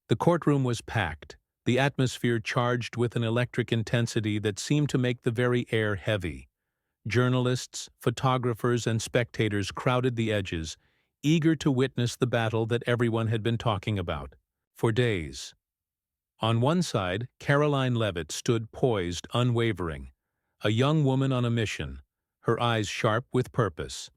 The courtroom was packed, the atmosphere charged with an electric intensity that seemed to make the very air heavy. Journalists, photographers, and spectators crowded the edges, eager to witness the battle that everyone had been talking about for days. On one side, Karoline Leavitt stood poised, unwavering, a young woman on a mission, her eyes sharp with purpose.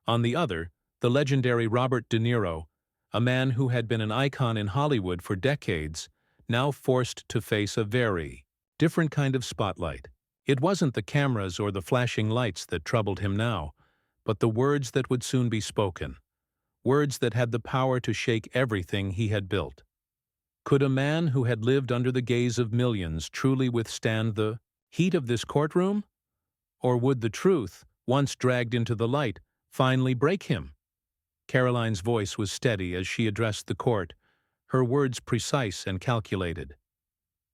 On the other, the legendary Robert De Niro, a man who had been an icon in Hollywood for decades, now forced to face a very different kind of spotlight. It wasn't the cameras or the flashing lights that troubled him now, but the words that would soon be spoken, words that had the power to shake everything he had built. Could a man who had lived under the gaze of millions truly withstand the heat of this courtroom? Or would the truth, once dragged into the light, finally break him? Karoline's voice was steady as she addressed the court, her words precise and calculated.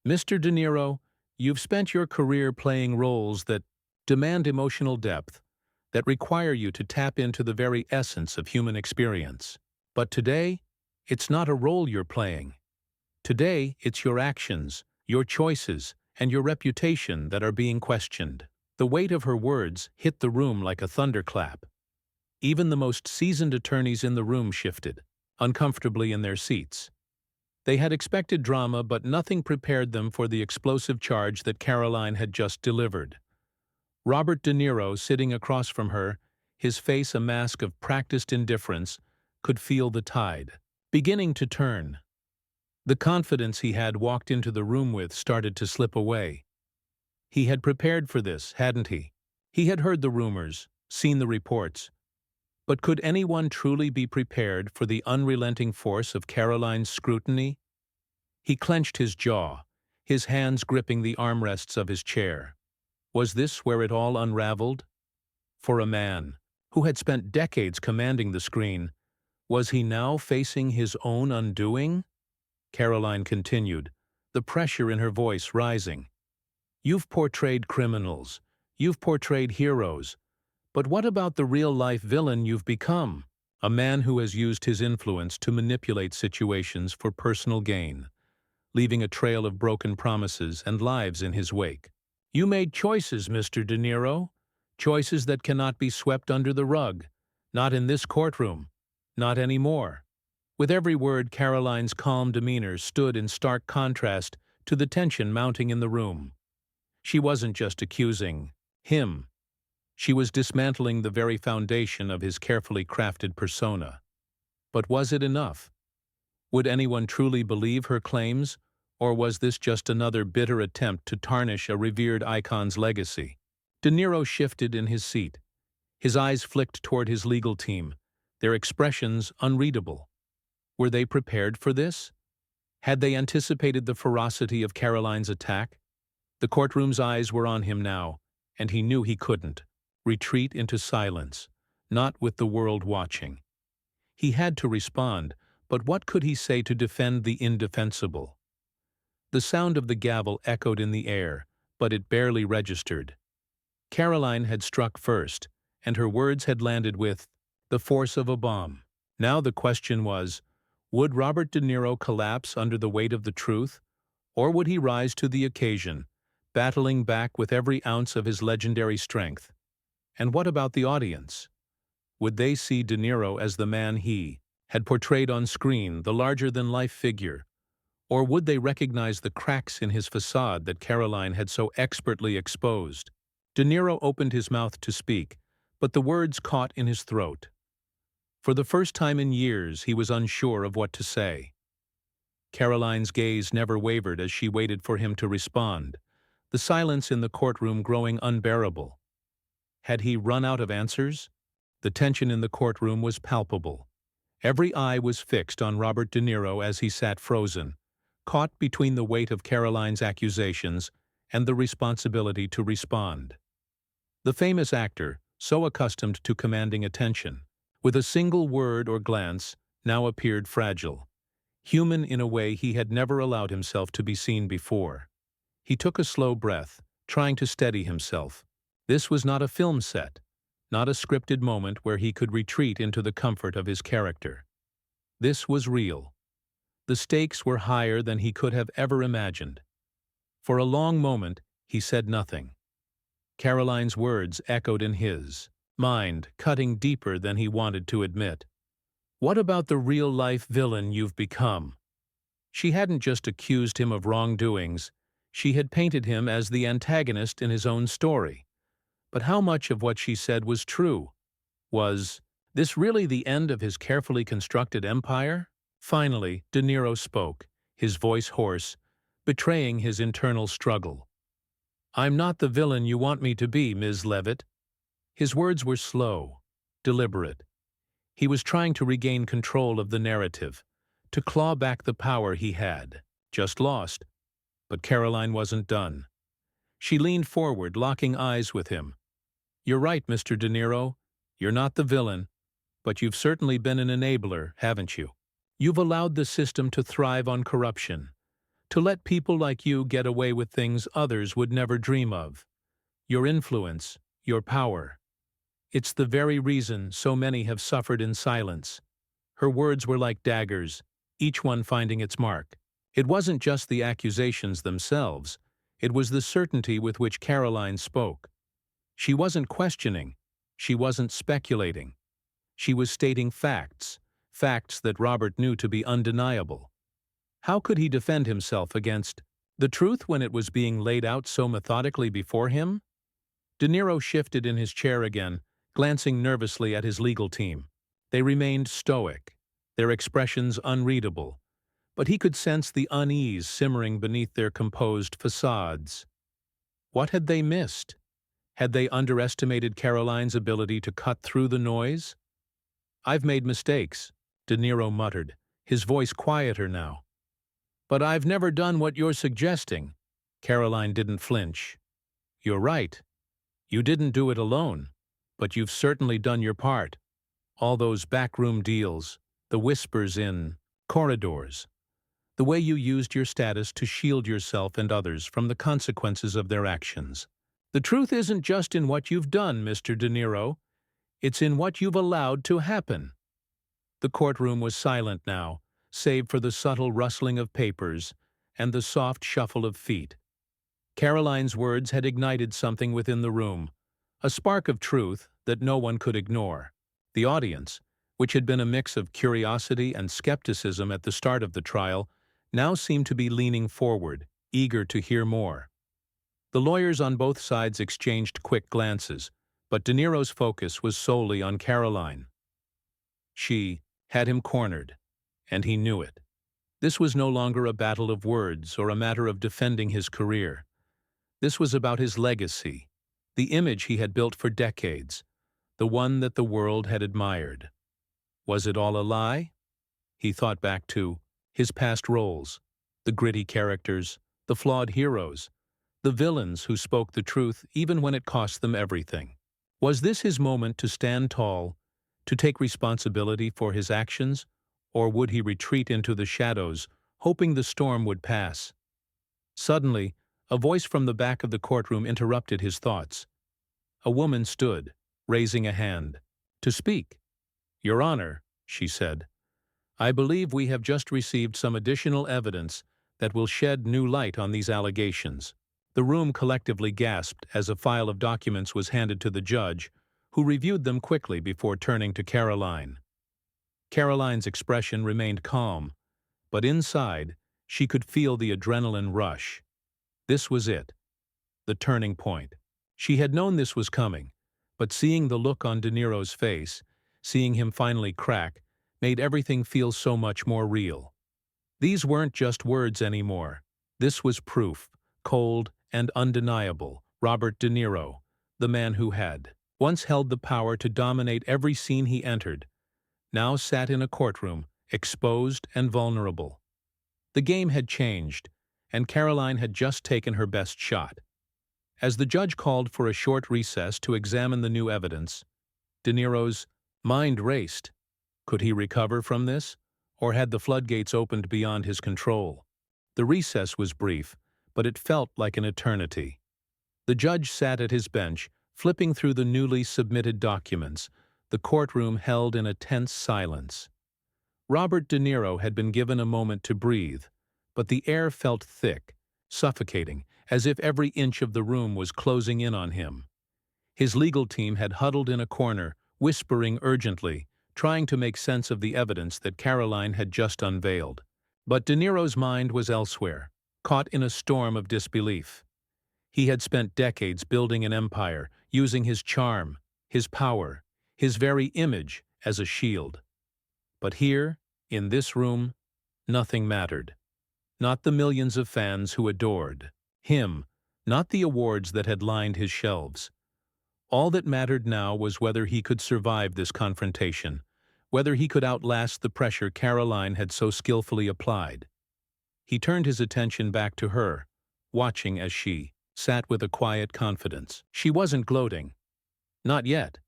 "Mr. De Niro, you've spent your career playing roles that demand emotional depth, that require you to tap into the very essence of human experience. But today, it's not a role you're playing. Today, it's your actions, your choices, and your reputation that are being questioned." The weight of her words hit the room like a thunderclap. Even the most seasoned attorneys in the room shifted, uncomfortably in their seats. They had expected drama, but nothing prepared them for the explosive charge that Karoline had just delivered. Robert De Niro, sitting across from her, his face a mask of practiced indifference, could feel the tide beginning to turn. The confidence he had walked into the room with started to slip away. He had prepared for this, hadn't he? He had heard the rumors, seen the reports. But could anyone truly be prepared for the unrelenting force of Karoline's scrutiny? He clenched his jaw, his hands gripping the armrests of his chair. Was this where it all unraveled? For a man who had spent decades commanding the screen, was he now facing his own undoing? Karoline continued, the pressure in her voice rising. "You've portrayed criminals, you've portrayed heroes, but what about the real-life villain you've become? A man who has used his influence to manipulate situations for personal gain, leaving a trail of broken promises and lives in his wake. You made choices, Mr. De Niro, choices that cannot be swept under the rug, not in this courtroom, not anymore." With every word, Karoline's calm demeanor stood in stark contrast to the tension mounting in the room. She wasn't just accusing him. She was dismantling the very foundation of his carefully crafted persona. But was it enough? Would anyone truly believe her claims, or was this just another bitter attempt to tarnish a revered icon's legacy? De Niro shifted in his seat. His eyes flicked toward his legal team, their expressions unreadable. Were they prepared for this? Had they anticipated the ferocity of Karoline's attack? The courtroom's eyes were on him now, and he knew he couldn't retreat into silence, not with the world watching. He had to respond, but what could he say to defend the indefensible? The sound of the gavel echoed in the air, but it barely registered. Karoline had struck first, and her words had landed with the force of a bomb. Now the question was, would Robert De Niro collapse under the weight of the truth, or would he rise to the occasion, battling back with every ounce of his legendary strength? And what about the audience? Would they see De Niro as the man he had portrayed on screen, the larger-than-life figure? Or would they recognize the cracks in his facade that Karoline had so expertly exposed? De Niro opened his mouth to speak, but the words caught in his throat. For the first time in years, he was unsure of what to say. Karoline's gaze never wavered as she waited for him to respond, the silence in the courtroom growing unbearable. Had he run out of answers? The tension in the courtroom was palpable. Every eye was fixed on Robert De Niro as he sat frozen, caught between the weight of Karoline's accusations and the responsibility to respond. The famous actor, so accustomed to commanding attention, with a single word or glance, now appeared fragile, human in a way he had never allowed himself to be seen before. He took a slow breath, trying to steady himself. This was not a film set, not a scripted moment where he could retreat into the comfort of his character. This was real. The stakes were higher than he could have ever imagined. For a long moment, he said nothing. Caroline's words echoed in his mind, cutting deeper than he wanted to admit. "What about the real-life villain you've become?" She hadn't just accused him of wrongdoings, she had painted him as the antagonist in his own story. But how much of what she said was true? Was this really the end of his carefully constructed empire? Finally, De Niro spoke, his voice hoarse, betraying his internal struggle. "I'm not the villain you want me to be, Ms. Leavitt." His words were slow, deliberate. He was trying to regain control of the narrative, to claw back the power he had just lost. But Karoline wasn't done. She leaned forward, locking eyes with him. "You're right, Mr. De Niro. You're not the villain, but you've certainly been an enabler, haven't you? You've allowed the system to thrive on corruption, to let people like you get away with things others would never dream of. Your influence, your power. It's the very reason so many have suffered in silence." Her words were like daggers, each one finding its mark. It wasn't just the accusations themselves, it was the certainty with which Karoline spoke. She wasn't questioning, she wasn't speculating. She was stating facts, facts that Robert knew to be undeniable. How could he defend himself against the truth when it was being laid out so methodically before him? De Niro shifted in his chair again, glancing nervously at his legal team. They remained stoic, their expressions unreadable, but he could sense the unease simmering beneath their composed facades. What had they missed? Had they underestimated Karoline's ability to cut through the noise? "I've made mistakes," De Niro muttered, his voice quieter now. "But I've never done what you're suggesting." Karoline didn't flinch. "You're right. You didn't do it alone, but you've certainly done your part. All those backroom deals, the whispers in corridors, the way you used your status to shield yourself and others from the consequences of their actions. The truth isn't just in what you've done, Mr. De Niro. It's in what you've allowed to happen." The courtroom was silent now, save for the subtle rustling of papers and the soft shuffle of feet. Karoline's words had ignited something within the room, a spark of truth that no one could ignore. The audience, which had been a mix of curiosity and skepticism at the start of the trial, now seemed to be leaning forward, eager to hear more. The lawyers on both sides exchanged quick glances, but De Niro's focus was solely on Karoline. She had him cornered, and he knew it. This was no longer a battle of words or a matter of defending his career. This was about his legacy, the image he had built for decades, the one that the world had admired. Was it all a lie? He thought back to his past roles, the gritty characters, the flawed heroes, the villains who spoke the truth even when it cost them everything. Was this his moment to stand tall, to take responsibility for his actions, or would he retreat into the shadows, hoping the storm would pass? Suddenly, a voice from the back of the courtroom interrupted his thoughts. A woman stood, raising a hand, to speak. "Your Honor," she said, "I believe we have just received some additional evidence that will shed new light on these allegations." The room collectively gasped as a file of documents was handed to the judge, who reviewed them quickly before turning to Karoline. Karoline's expression remained calm, but inside, she could feel the adrenaline rush. This was it, the turning point. She had known this was coming, but seeing the look on De Niro's face, seeing him finally crack, made everything feel so much more real. These weren't just words anymore. This was proof, cold and undeniable. Robert De Niro, the man who had once held the power to dominate every scene he entered, now sat in a courtroom, exposed and vulnerable. The game had changed, and Karoline had just taken her best shot. As the judge called for a short recess to examine the new evidence, De Niro's mind raced. Could he recover from this, or had the floodgates opened beyond his control? The recess was brief, but it felt like an eternity. The judge sat at his bench, flipping through the newly submitted documents, the courtroom held in a tense silence. Robert De Niro had been given a moment to breathe, but the air felt thick, suffocating, as if every inch of the room was closing in on him. His legal team had huddled in a corner, whispering urgently, trying to make sense of the evidence that Karoline had just unveiled. But De Niro's mind was elsewhere, caught in a storm of disbelief. He had spent decades building an empire, using his charm, his power, his very image as a shield. But here, in this room, nothing mattered. Not the millions of fans who adored him, not the awards that had lined his shelves. All that mattered now was whether he could survive this confrontation, whether he could outlast the pressure Karoline had so skillfully applied. He turned his attention back to her, watching as she sat with a quiet confidence. She wasn't gloating. Not yet.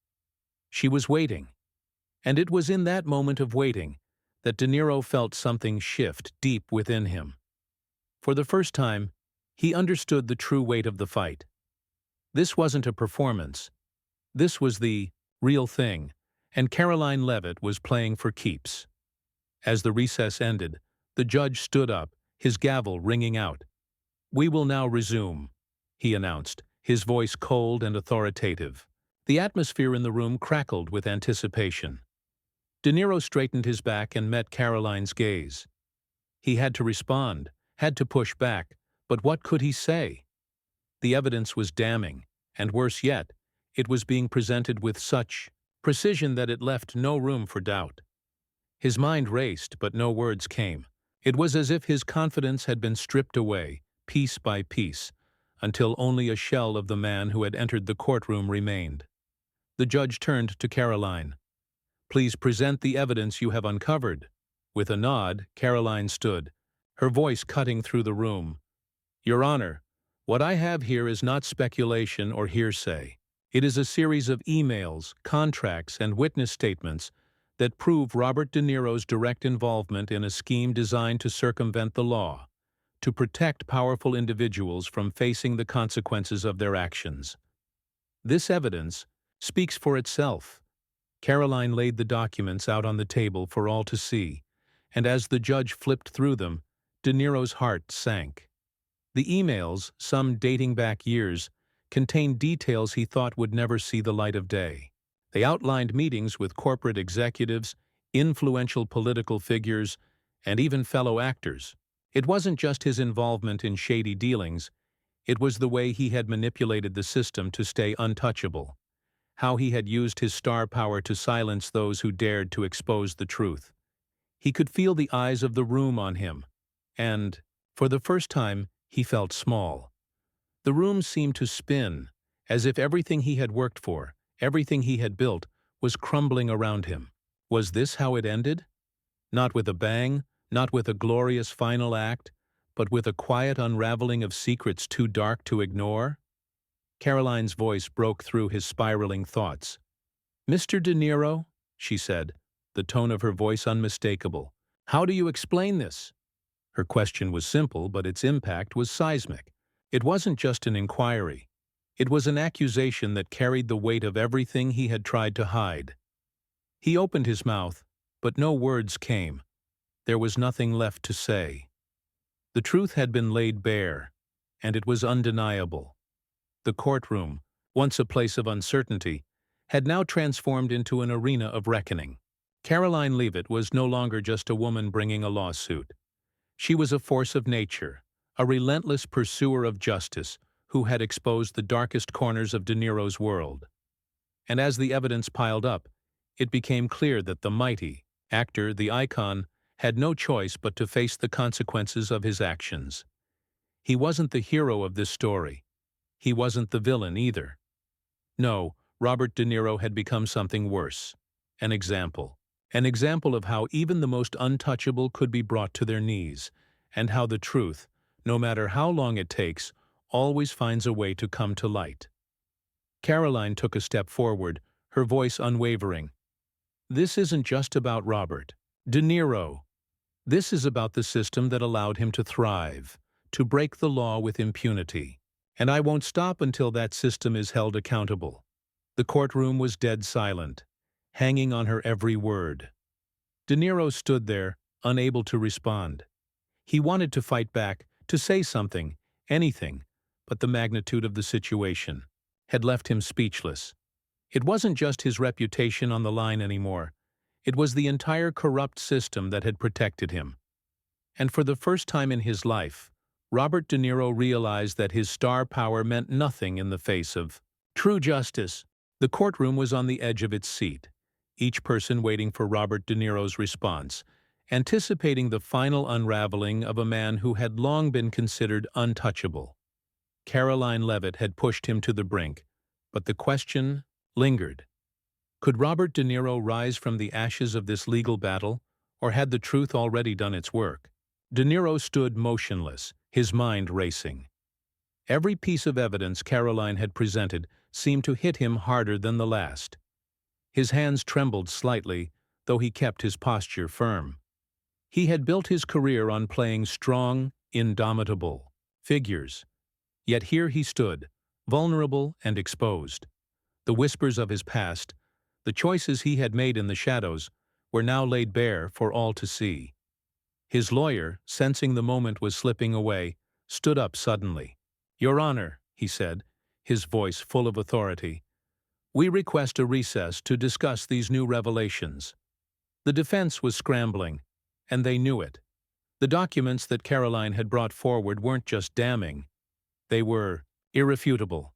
She was waiting. And it was in that moment of waiting that De Niro felt something shift deep within him. For the first time, he understood the true weight of the fight. This wasn't a performance. This was the real thing, and Karoline Leavitt was playing for keeps. As the recess ended, the judge stood up, his gavel ringing out. "We will now resume," he announced, his voice cold and authoritative. The atmosphere in the room crackled with anticipation. De Niro straightened his back and met Karoline's gaze. He had to respond, had to push back, but what could he say? The evidence was damning, and worse yet, it was being presented with such precision that it left no room for doubt. His mind raced, but no words came. It was as if his confidence had been stripped away, piece by piece, until only a shell of the man who had entered the courtroom remained. The judge turned to Karoline. "Please present the evidence you have uncovered." With a nod, Karoline stood, her voice cutting through the room. "Your Honor, what I have here is not speculation or hearsay. It is a series of emails, contracts, and witness statements that prove Robert De Niro's direct involvement in a scheme designed to circumvent the law, to protect powerful individuals from facing the consequences of their actions. This evidence speaks for itself." Karoline laid the documents out on the table for all to see, and as the judge flipped through them, De Niro's heart sank. The emails, some dating back years, contained details he thought would never see the light of day. They outlined meetings with corporate executives, influential political figures, and even fellow actors. It wasn't just his involvement in shady dealings, it was the way he had manipulated the system to stay untouchable, how he had used his star power to silence those who dared to expose the truth. He could feel the eyes of the room on him, and, for the first time, he felt small. The room seemed to spin, as if everything he had worked for, everything he had built, was crumbling around him. Was this how it ended? Not with a bang, not with a glorious final act, but with a quiet unraveling of secrets too dark to ignore? Karoline's voice broke through his spiraling thoughts. "Mr. De Niro," she said, the tone of her voice unmistakable, "how do you explain this?" Her question was simple, but its impact was seismic. It wasn't just an inquiry. It was an accusation that carried the weight of everything he had tried to hide. He opened his mouth, but no words came. There was nothing left to say. The truth had been laid bare, and it was undeniable. The courtroom, once a place of uncertainty, had now transformed into an arena of reckoning. Karoline Leavitt was no longer just a woman bringing a lawsuit. She was a force of nature, a relentless pursuer of justice who had exposed the darkest corners of De Niro's world. And as the evidence piled up, it became clear that the mighty actor, the icon, had no choice but to face the consequences of his actions. He wasn't the hero of this story. He wasn't the villain either. No, Robert De Niro had become something worse. An example of how even the most untouchable could be brought to their knees, and how the truth, no matter how long it takes, always finds a way to come to light. Karoline took a step forward, her voice unwavering. "This isn't just about Robert De Niro. This is about the system that allowed him to thrive, to break the law with impunity. And I won't stop until that system is held accountable." The courtroom was dead silent, hanging on her every word. De Niro stood there, unable to respond. He wanted to fight back, to say something, anything, but the magnitude of the situation had left him speechless. It wasn't just his reputation on the line anymore. It was the entire corrupt system that had protected him. And for the first time in his life, Robert De Niro realized that his star power meant nothing in the face of true justice. The courtroom was on the edge of its seat, each person waiting for Robert De Niro's response, anticipating the final unraveling of a man who had long been considered untouchable. Karoline Leavitt had pushed him to the brink, but the question lingered. Could Robert De Niro rise from the ashes of this legal battle, or had the truth already done its work? De Niro stood motionless, his mind racing. Every piece of evidence Karoline had presented seemed to hit him harder than the last. His hands trembled slightly, though he kept his posture firm. He had built his career on playing strong, indomitable figures. Yet here he stood, vulnerable and exposed. The whispers of his past, the choices he had made in the shadows, were now laid bare for all to see. His lawyer, sensing the moment was slipping away, stood up suddenly. "Your Honor," he said, his voice full of authority, "we request a recess to discuss these new revelations." The defense was scrambling, and they knew it. The documents that Karoline had brought forward weren't just damning. They were irrefutable.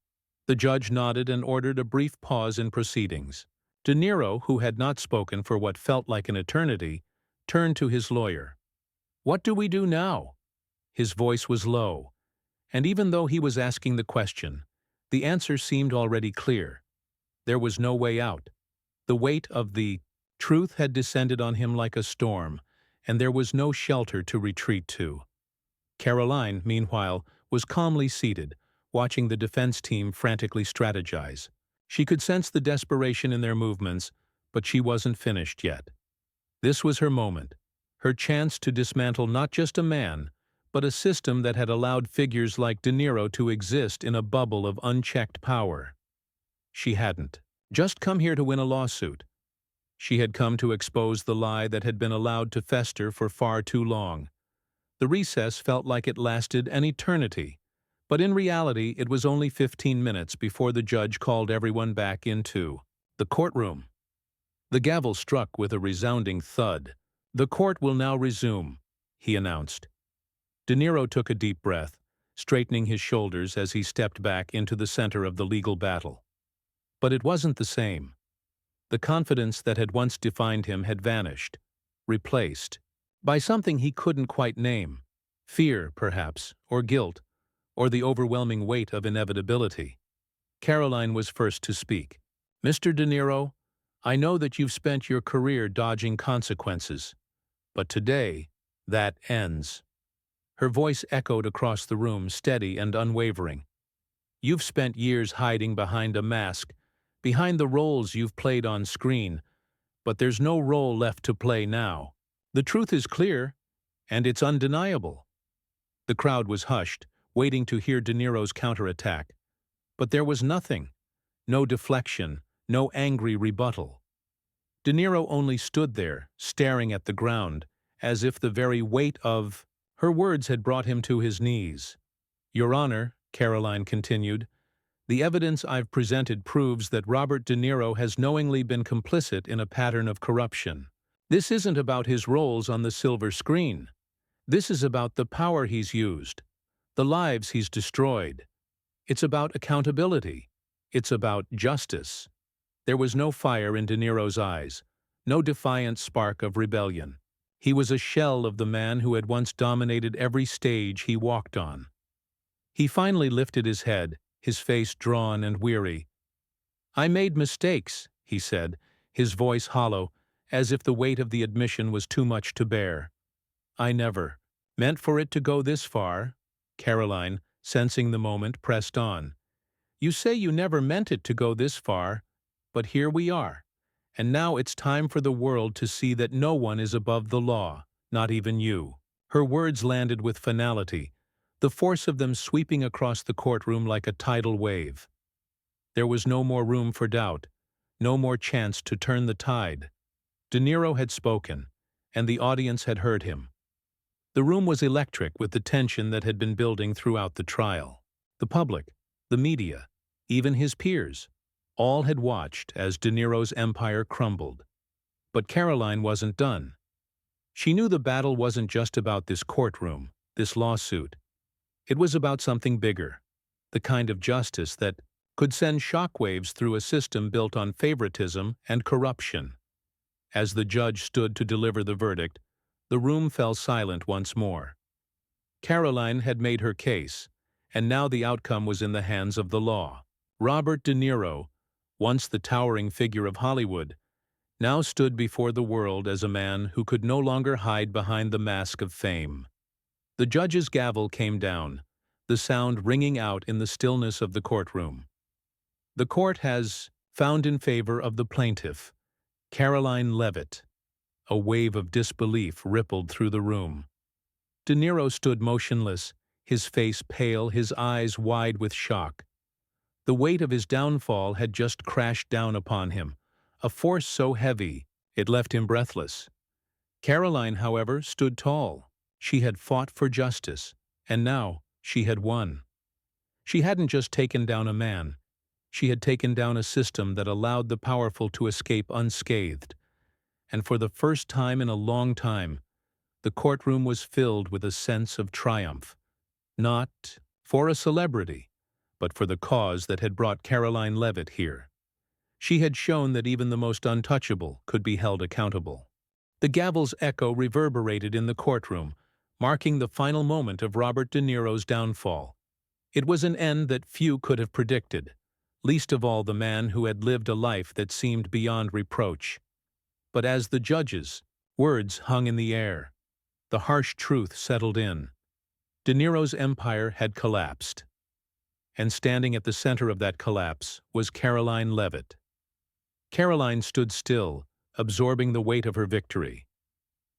The judge nodded and ordered a brief pause in proceedings. De Niro, who had not spoken for what felt like an eternity, turned to his lawyer. "What do we do now?" His voice was low, and even though he was asking the question, the answer seemed already clear. There was no way out. The weight of the truth had descended on him like a storm, and there was no shelter to retreat to. Karoline, meanwhile, was calmly seated, watching the defense team frantically strategize. She could sense the desperation in their movements, but she wasn't finished yet. This was her moment, her chance to dismantle not just a man, but a system that had allowed figures like De Niro to exist in a bubble of unchecked power. She hadn't just come here to win a lawsuit. She had come to expose the lie that had been allowed to fester for far too long. The recess felt like it lasted an eternity, but in reality it was only 15 minutes before the judge called everyone back into the courtroom. The gavel struck with a resounding thud. "The court will now resume," he announced. De Niro took a deep breath, straightening his shoulders as he stepped back into the center of the legal battle. But it wasn't the same. The confidence that had once defined him had vanished, replaced by something he couldn't quite name. Fear, perhaps, or guilt, or the overwhelming weight of inevitability. Karoline was first to speak. "Mr. De Niro, I know that you've spent your career dodging consequences, but today, that ends." Her voice echoed across the room, steady and unwavering. "You've spent years hiding behind a mask, behind the roles you've played on screen, but there's no role left to play now. The truth is clear, and it's undeniable." The crowd was hushed, waiting to hear De Niro's counterattack. But there was nothing. No deflection, no angry rebuttal. De Niro only stood there, staring at the ground, as if the very weight of her words had brought him to his knees. "Your Honor," Karoline continued, "the evidence I've presented proves that Robert De Niro has knowingly been complicit in a pattern of corruption. This isn't about his roles on the silver screen. This is about the power he's used, the lives he's destroyed. It's about accountability. It's about justice." There was no fire in De Niro's eyes, no defiant spark of rebellion. He was a shell of the man who had once dominated every stage he walked on. He finally lifted his head, his face drawn and weary. "I made mistakes," he said, his voice hollow, as if the weight of the admission was too much to bear. "I never meant for it to go this far." Karoline, sensing the moment, pressed on. "You say you never meant it to go this far, but here we are, and now it's time for the world to see that no one is above the law, not even you." Her words landed with finality, the force of them sweeping across the courtroom like a tidal wave. There was no more room for doubt, no more chance to turn the tide. De Niro had spoken, and the audience had heard him. The room was electric with the tension that had been building throughout the trial. The public, the media, even his peers, all had watched as De Niro's empire crumbled. But Karoline wasn't done. She knew the battle wasn't just about this courtroom, this lawsuit. It was about something bigger, the kind of justice that could send shockwaves through a system built on favoritism and corruption. As the judge stood to deliver the verdict, the room fell silent once more. Karoline had made her case, and now the outcome was in the hands of the law. Robert De Niro, once the towering figure of Hollywood, now stood before the world as a man who could no longer hide behind the mask of fame. The judge's gavel came down, the sound ringing out in the stillness of the courtroom. The court has found in favor of the plaintiff, Karoline Leavitt. A wave of disbelief rippled through the room. De Niro stood motionless, his face pale, his eyes wide with shock. The weight of his downfall had just crashed down upon him, a force so heavy it left him breathless. Karoline, however, stood tall. She had fought for justice, and now she had won. She hadn't just taken down a man. She had taken down a system that allowed the powerful to escape unscathed. And for the first time in a long time, the courtroom was filled with a sense of triumph. Not for a celebrity, but for the cause that had brought Karoline Leavitt here. She had shown that even the most untouchable could be held accountable. The gavel's echo reverberated in the courtroom, marking the final moment of Robert De Niro's downfall. It was an end that few could have predicted, least of all the man who had lived a life that seemed beyond reproach. But as the judge's words hung in the air, the harsh truth settled in. De Niro's empire had collapsed. And standing at the center of that collapse was Karoline Leavitt. Karoline stood still, absorbing the weight of her victory.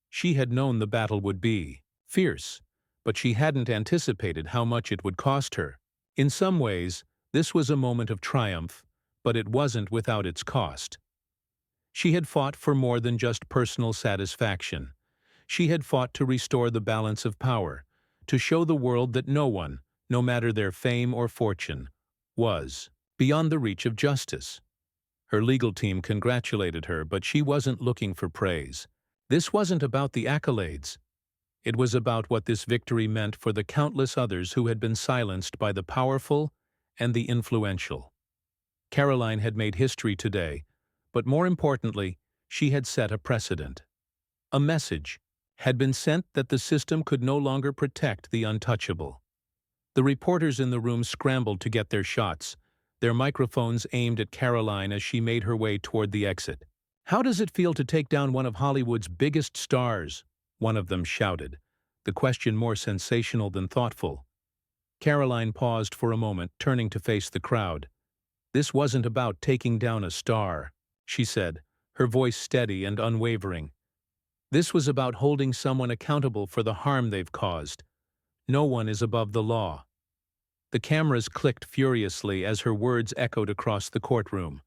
She had known the battle would be fierce, but she hadn't anticipated how much it would cost her. In some ways, this was a moment of triumph, but it wasn't without its cost. She had fought for more than just personal satisfaction. She had fought to restore the balance of power, to show the world that no one, no matter their fame or fortune, was beyond the reach of justice. Her legal team congratulated her, but she wasn't looking for praise. This wasn't about the accolades. It was about what this victory meant for the countless others who had been silenced by the powerful and the influential. Karoline had made history today, but more importantly, she had set a precedent. A message had been sent that the system could no longer protect the untouchable. The reporters in the room scrambled to get their shots, their microphones aimed at Karoline as she made her way toward the exit. "How does it feel to take down one of Hollywood's biggest stars?" one of them shouted, the question more sensational than thoughtful. Karoline paused for a moment, turning to face the crowd. "This wasn't about taking down a star," she said, her voice steady and unwavering. "This was about holding someone accountable for the harm they've caused. No one is above the law." The cameras clicked furiously as her words echoed across the courtroom.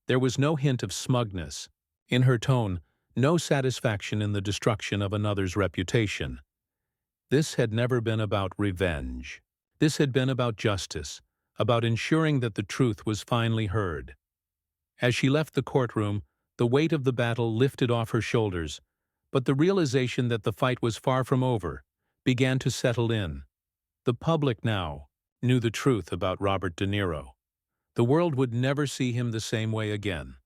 There was no hint of smugness. In her tone, no satisfaction in the destruction of another's reputation. This had never been about revenge. This had been about justice, about ensuring that the truth was finally heard. As she left the courtroom, the weight of the battle lifted off her shoulders, but the realization that the fight was far from over began to settle in. The public now knew the truth about Robert De Niro. The world would never see him the same way again.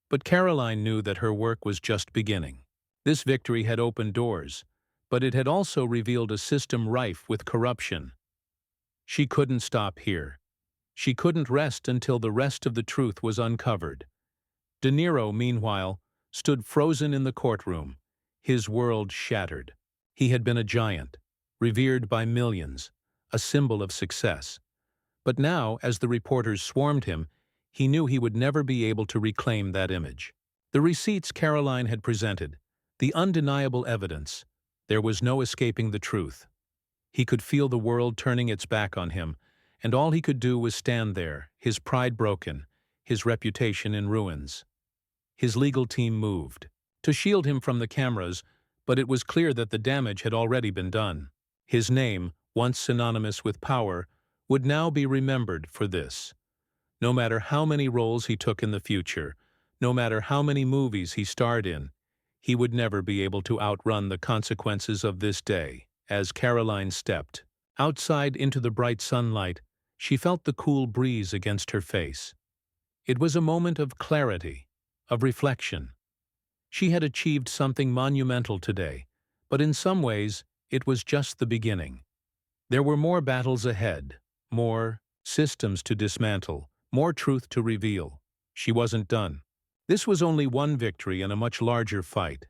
But Karoline knew that her work was just beginning. This victory had opened doors, but it had also revealed a system rife with corruption. She couldn't stop here. She couldn't rest until the rest of the truth was uncovered. De Niro, meanwhile, stood frozen in the courtroom, his world shattered. He had been a giant, revered by millions, a symbol of success. But now, as the reporters swarmed him, he knew he would never be able to reclaim that image. The receipts Karoline had presented, the undeniable evidence, there was no escaping the truth. He could feel the world turning its back on him, and all he could do was stand there, his pride broken, his reputation in ruins. His legal team moved. to shield him from the cameras, but it was clear that the damage had already been done. His name, once synonymous with power, would now be remembered for this. No matter how many roles he took in the future, no matter how many movies he starred in, he would never be able to outrun the consequences of this day. As Karoline stepped outside into the bright sunlight, she felt the cool breeze against her face. It was a moment of clarity, of reflection. She had achieved something monumental today, but in some ways, it was just the beginning. There were more battles ahead, more systems to dismantle, more truth to reveal. She wasn't done. This was only one victory in a much larger fight.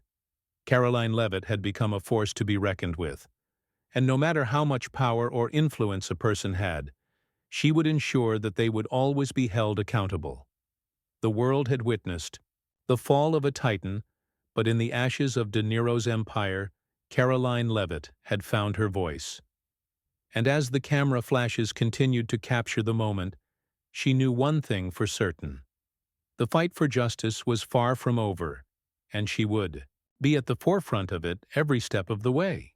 Karoline Leavitt had become a force to be reckoned with. And no matter how much power or influence a person had, she would ensure that they would always be held accountable. The world had witnessed the fall of a titan, but in the ashes of De Niro's empire, Karoline Leavitt had found her voice. And as the camera flashes continued to capture the moment, she knew one thing for certain. The fight for justice was far from over, and she would be at the forefront of it every step of the way.